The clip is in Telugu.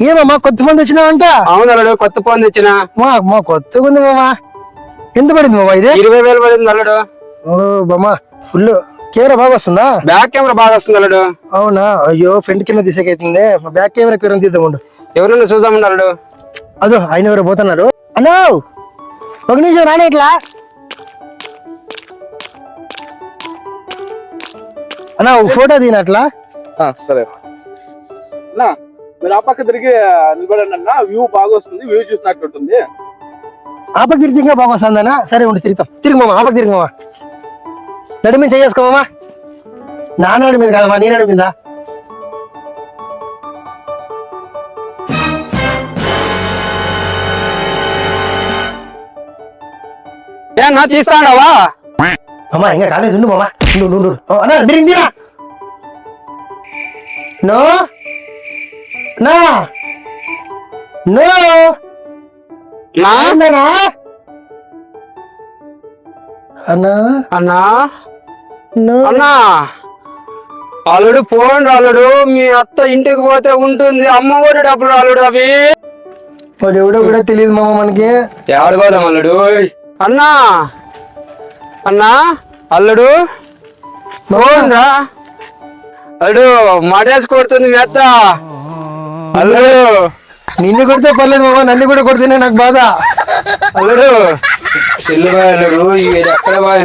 ఏమమ్మా కొత్త ఫోన్ తెచ్చినావంట? అవును అల్లుడు, కొత్త ఫోన్ తెచ్చిన. మా కొత్తగా ఉంది మామా. ఎంత పడింది మామా ఇది? 20,000 పడింది అల్లుడు. ఓ బామ్మా, ఫుల్ కెమెరా బాగా వస్తుందా? బ్యాక్ కెమెరా బాగా వస్తుంది అల్లుడు. అవునా? అయ్యో ఫ్రంట్ కెమెరా తీసేకైతుంది, బ్యాక్ కెమెరా కెమెరా తీద్దామండు. ఎవరన్నా చూద్దామండి అల్లుడు. అదో ఆయన ఎవరో పోతున్నారు. అన్నో ఒక నిమిషం రానే ఇట్లా. అన్నా ఒక ఫోటో తీనట్లా. సరే అన్నా, మీరు ఆ పక్క తిరిగి నిలబడండి అన్న, వ్యూ బాగా వస్తుంది, వ్యూ చూసినట్టు ఉంటుంది. ఆపకి తిరిగి ఇంకా బాగా వస్తుందన్నా. సరే ఉండి తిరుగుతాం. తిరిగి మామా, ఆపకి తిరిగి మామా. నడి మీద చేసుకోమా. నాన్నడి మీద కాదమ్మా, నీ నడి మీద. ఏనా తీస్తాడావా? అమ్మా ఇంకా కాలేదు, ఉండు మామా. ఉండు అన్నా తిరిగిరా. నో నా నో నా అన్నా అన్నా అన్నా నో అన్నా, అల్లుడు ఫోన్ రాలుడు. మీ అత్త ఇంటికి పోతే ఉంటుంది, అమ్మ ఒడి డబ్బులు రాలుడు. అవి వాడు ఎవడో కూడా తెలియదు మామ మనకి. ఎవడుకోలేం అల్లుడు. అన్నా అన్నా, అల్లుడు ఫోన్ రా. అల్లుడు మడేసి కొడుతుంది మీ అత్త. అల్లుడు నిన్ను కొడితే పర్లేదు మామ, నన్ను కూడా కొడితేనే నాకు బాధ. అల్లుడు, చెల్లు బాయ్ అల్లుడు, ఎక్కడ బాయ్.